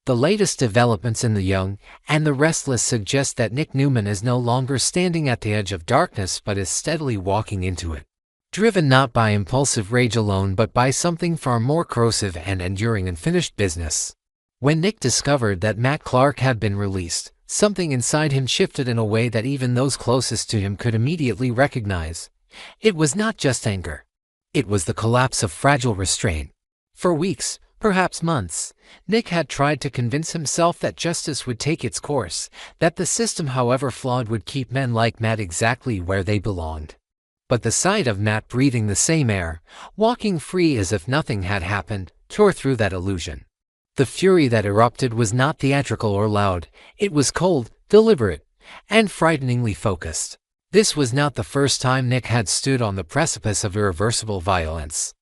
The latest developments in the Young and the Restless suggest that Nick Newman is no longer standing at the edge of darkness but is steadily walking into it. Driven not by impulsive rage alone but by something far more corrosive and enduring: unfinished business. When Nick discovered that Matt Clark had been released, something inside him shifted in a way that even those closest to him could immediately recognize. It was not just anger. It was the collapse of fragile restraint. For weeks, perhaps months, Nick had tried to convince himself that justice would take its course, that the system, however flawed, would keep men like Matt exactly where they belonged. But the sight of Matt breathing the same air, walking free as if nothing had happened, tore through that illusion. The fury that erupted was not theatrical or loud. It was cold, deliberate, and frighteningly focused. This was not the first time Nick had stood on the precipice of irreversible violence.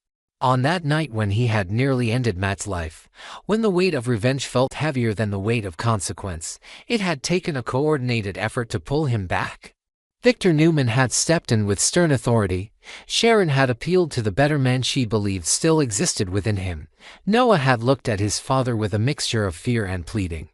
On that night when he had nearly ended Matt's life, when the weight of revenge felt heavier than the weight of consequence, it had taken a coordinated effort to pull him back. Victor Newman had stepped in with stern authority. Sharon had appealed to the better man she believed still existed within him. Noah had looked at his father with a mixture of fear and pleading.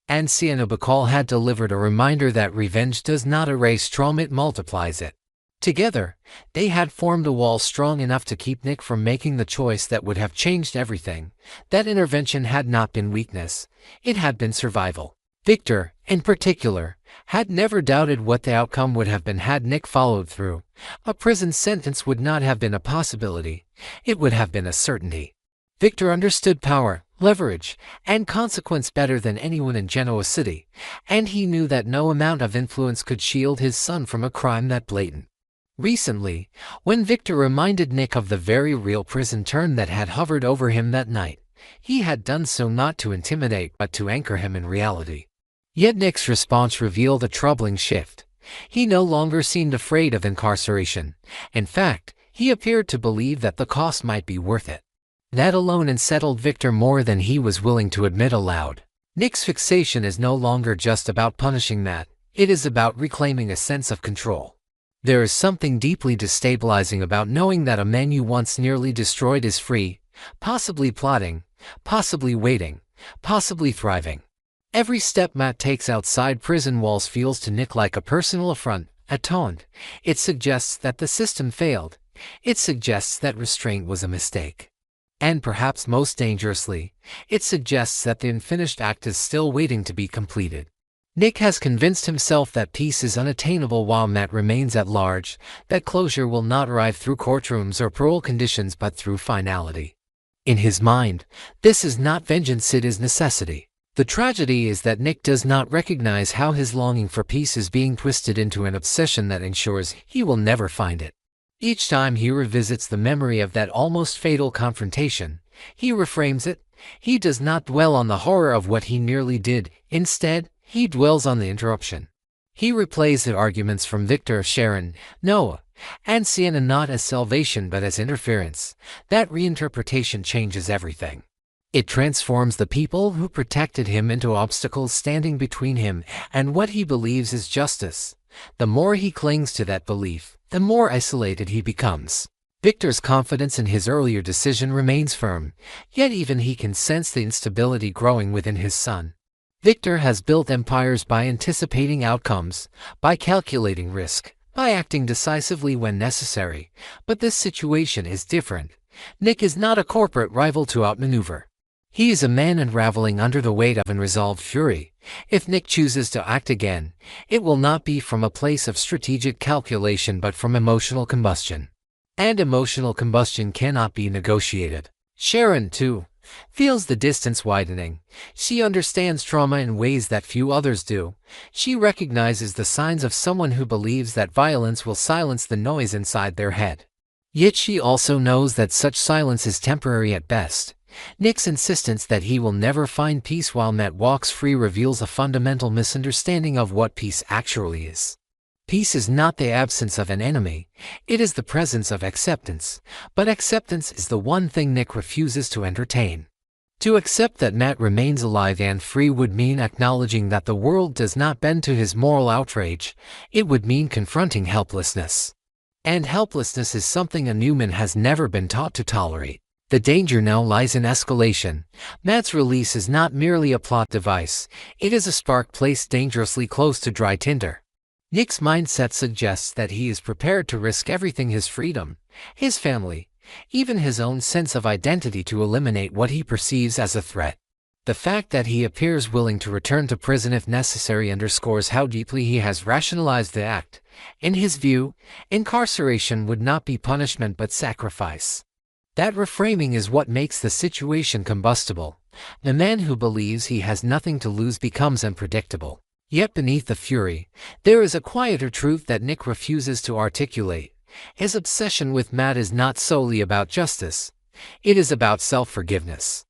And Sienna Bacall had delivered a reminder that revenge does not erase trauma, it multiplies it. Together, they had formed a wall strong enough to keep Nick from making the choice that would have changed everything. That intervention had not been weakness, it had been survival. Victor, in particular, had never doubted what the outcome would have been had Nick followed through. A prison sentence would not have been a possibility, it would have been a certainty. Victor understood power, leverage, and consequence better than anyone in Genoa City, and he knew that no amount of influence could shield his son from a crime that blatant. Recently, when Victor reminded Nick of the very real prison term that had hovered over him that night, he had done so not to intimidate but to anchor him in reality. Yet Nick's response revealed a troubling shift. He no longer seemed afraid of incarceration. In fact, he appeared to believe that the cost might be worth it. That alone unsettled Victor more than he was willing to admit aloud. Nick's fixation is no longer just about punishing Matt, it is about reclaiming a sense of control. There is something deeply destabilizing about knowing that a man you once nearly destroyed is free, possibly plotting, possibly waiting, possibly thriving. Every step Matt takes outside prison walls feels to Nick like a personal affront, a taunt. It suggests that the system failed. It suggests that restraint was a mistake. And perhaps most dangerously, it suggests that the unfinished act is still waiting to be completed. Nick has convinced himself that peace is unattainable while Matt remains at large, that closure will not arrive through courtrooms or parole conditions but through finality. In his mind, this is not vengeance, it is necessity. The tragedy is that Nick does not recognize how his longing for peace is being twisted into an obsession that ensures he will never find it. Each time he revisits the memory of that almost fatal confrontation, he reframes it. He does not dwell on the horror of what he nearly did. Instead, he dwells on the interruption. He replays the arguments from Victor, Sharon, Noah, and Sienna not as salvation but as interference. That reinterpretation changes everything. It transforms the people who protected him into obstacles standing between him and what he believes is justice. The more he clings to that belief, the more isolated he becomes. Victor's confidence in his earlier decision remains firm, yet even he can sense the instability growing within his son. Victor has built empires by anticipating outcomes, by calculating risk, by acting decisively when necessary. But this situation is different. Nick is not a corporate rival to outmaneuver. He is a man unraveling under the weight of unresolved fury. If Nick chooses to act again, it will not be from a place of strategic calculation but from emotional combustion. And emotional combustion cannot be negotiated. Sharon, too, feels the distance widening. She understands trauma in ways that few others do. She recognizes the signs of someone who believes that violence will silence the noise inside their head. Yet she also knows that such silence is temporary at best. Nick's insistence that he will never find peace while Matt walks free reveals a fundamental misunderstanding of what peace actually is. Peace is not the absence of an enemy, it is the presence of acceptance. But acceptance is the one thing Nick refuses to entertain. To accept that Matt remains alive and free would mean acknowledging that the world does not bend to his moral outrage. It would mean confronting helplessness. And helplessness is something a Newman has never been taught to tolerate. The danger now lies in escalation. Matt's release is not merely a plot device, it is a spark placed dangerously close to dry tinder. Nick's mindset suggests that he is prepared to risk everything: his freedom, his family, even his own sense of identity, to eliminate what he perceives as a threat. The fact that he appears willing to return to prison if necessary underscores how deeply he has rationalized the act. In his view, incarceration would not be punishment but sacrifice. That reframing is what makes the situation combustible. The man who believes he has nothing to lose becomes unpredictable. Yet beneath the fury, there is a quieter truth that Nick refuses to articulate. His obsession with Matt is not solely about justice. It is about self-forgiveness.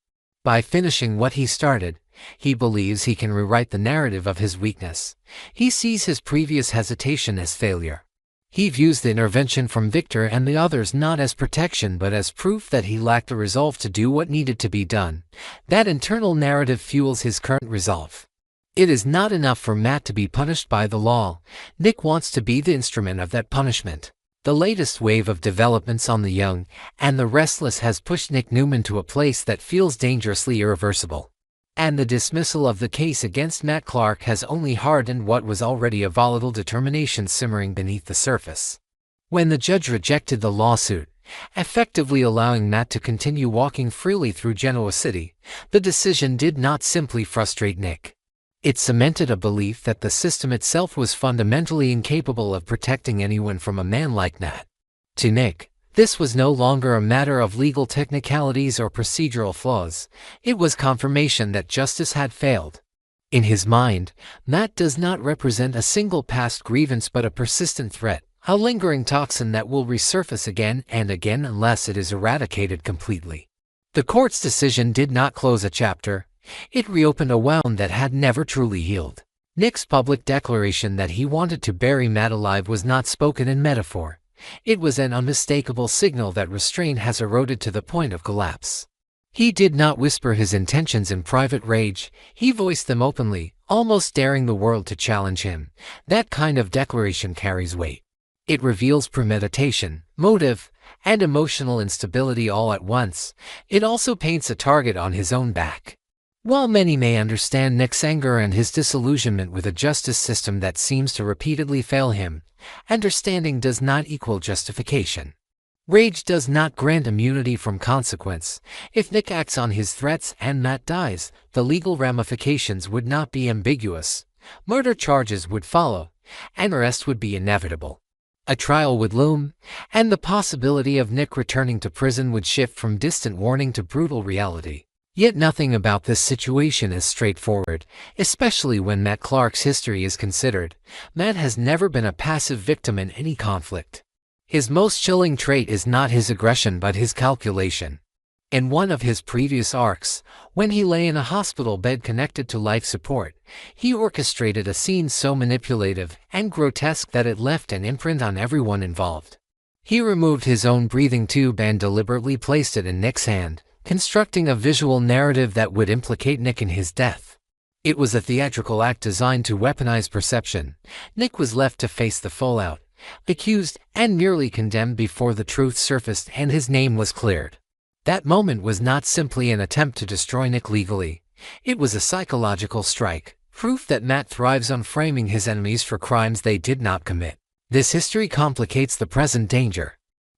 By finishing what he started, he believes he can rewrite the narrative of his weakness. He sees his previous hesitation as failure. He views the intervention from Victor and the others not as protection but as proof that he lacked the resolve to do what needed to be done. That internal narrative fuels his current resolve. It is not enough for Matt to be punished by the law. Nick wants to be the instrument of that punishment. The latest wave of developments on the young and the restless has pushed Nick Newman to a place that feels dangerously irreversible. And the dismissal of the case against Matt Clark has only hardened what was already a volatile determination simmering beneath the surface. When the judge rejected the lawsuit, effectively allowing Matt to continue walking freely through Genoa City, the decision did not simply frustrate Nick. It cemented a belief that the system itself was fundamentally incapable of protecting anyone from a man like Matt. To Nick, this was no longer a matter of legal technicalities or procedural flaws. It was confirmation that justice had failed. In his mind, Matt does not represent a single past grievance but a persistent threat, a lingering toxin that will resurface again and again unless it is eradicated completely. The court's decision did not close a chapter. It reopened a wound that had never truly healed. Nick's public declaration that he wanted to bury Matt alive was not spoken in metaphor. It was an unmistakable signal that restraint has eroded to the point of collapse. He did not whisper his intentions in private rage. He voiced them openly, almost daring the world to challenge him. That kind of declaration carries weight. It reveals premeditation, motive, and emotional instability all at once. It also paints a target on his own back. While many may understand Nick's anger and his disillusionment with a justice system that seems to repeatedly fail him, understanding does not equal justification. Rage does not grant immunity from consequence. If Nick acts on his threats and Matt dies, the legal ramifications would not be ambiguous. Murder charges would follow, and arrest would be inevitable. A trial would loom, and the possibility of Nick returning to prison would shift from distant warning to brutal reality. Yet nothing about this situation is straightforward, especially when Matt Clark's history is considered. Matt has never been a passive victim in any conflict. His most chilling trait is not his aggression but his calculation. In one of his previous arcs, when he lay in a hospital bed connected to life support, he orchestrated a scene so manipulative and grotesque that it left an imprint on everyone involved. He removed his own breathing tube and deliberately placed it in Nick's hand, constructing a visual narrative that would implicate Nick in his death. It was a theatrical act designed to weaponize perception. Nick was left to face the fallout, accused and merely condemned before the truth surfaced and his name was cleared. That moment was not simply an attempt to destroy Nick legally. It was a psychological strike, proof that Matt thrives on framing his enemies for crimes they did not commit. This history complicates the present danger.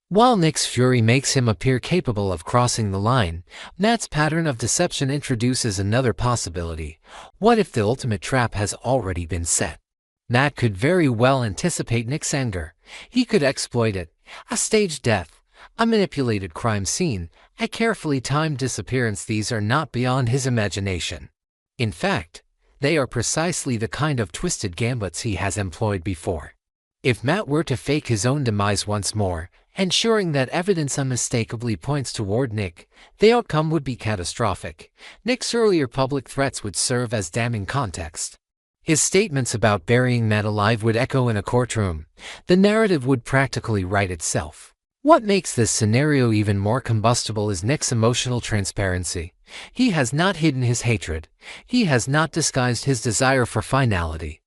While Nick's fury makes him appear capable of crossing the line, Matt's pattern of deception introduces another possibility. What if the ultimate trap has already been set? Matt could very well anticipate Nick's anger. He could exploit it. A staged death, a manipulated crime scene, a carefully timed disappearance. These are not beyond his imagination. In fact, they are precisely the kind of twisted gambits he has employed before. If Matt were to fake his own demise once more, ensuring that evidence unmistakably points toward Nick, the outcome would be catastrophic. Nick's earlier public threats would serve as damning context. His statements about burying Matt alive would echo in a courtroom. The narrative would practically write itself. What makes this scenario even more combustible is Nick's emotional transparency. He has not hidden his hatred. He has not disguised his desire for finality.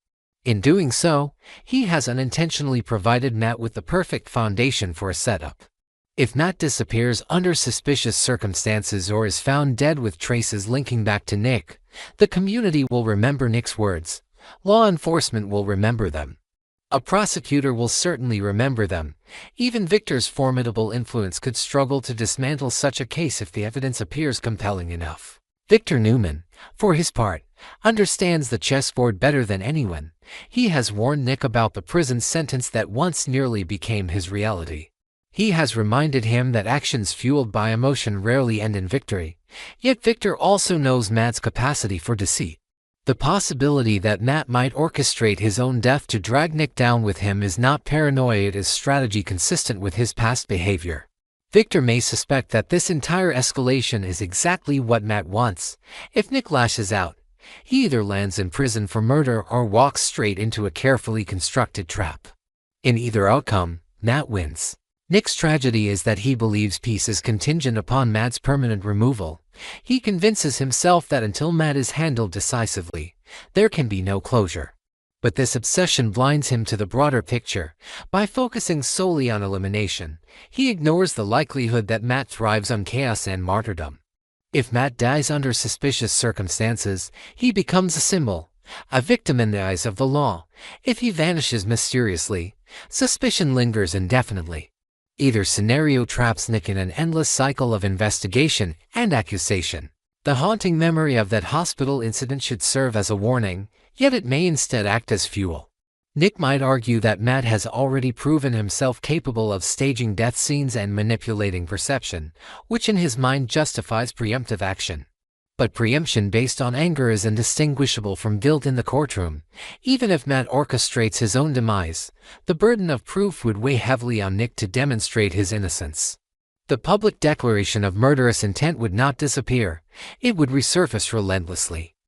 In doing so, he has unintentionally provided Matt with the perfect foundation for a setup. If Matt disappears under suspicious circumstances or is found dead with traces linking back to Nick, the community will remember Nick's words. Law enforcement will remember them. A prosecutor will certainly remember them. Even Victor's formidable influence could struggle to dismantle such a case if the evidence appears compelling enough. Victor Newman, for his part, understands the chessboard better than anyone. He has warned Nick about the prison sentence that once nearly became his reality. He has reminded him that actions fueled by emotion rarely end in victory. Yet Victor also knows Matt's capacity for deceit. The possibility that Matt might orchestrate his own death to drag Nick down with him is not paranoia, it is strategy consistent with his past behavior. Victor may suspect that this entire escalation is exactly what Matt wants. If Nick lashes out, he either lands in prison for murder or walks straight into a carefully constructed trap. In either outcome, Matt wins. Nick's tragedy is that he believes peace is contingent upon Matt's permanent removal. He convinces himself that until Matt is handled decisively, there can be no closure. But this obsession blinds him to the broader picture. By focusing solely on elimination, he ignores the likelihood that Matt thrives on chaos and martyrdom. If Matt dies under suspicious circumstances, he becomes a symbol, a victim in the eyes of the law. If he vanishes mysteriously, suspicion lingers indefinitely. Either scenario traps Nick in an endless cycle of investigation and accusation. The haunting memory of that hospital incident should serve as a warning, yet it may instead act as fuel. Nick might argue that Matt has already proven himself capable of staging death scenes and manipulating perception, which in his mind justifies preemptive action. But preemption based on anger is indistinguishable from guilt in the courtroom. Even if Matt orchestrates his own demise, the burden of proof would weigh heavily on Nick to demonstrate his innocence. The public declaration of murderous intent would not disappear, it would resurface relentlessly.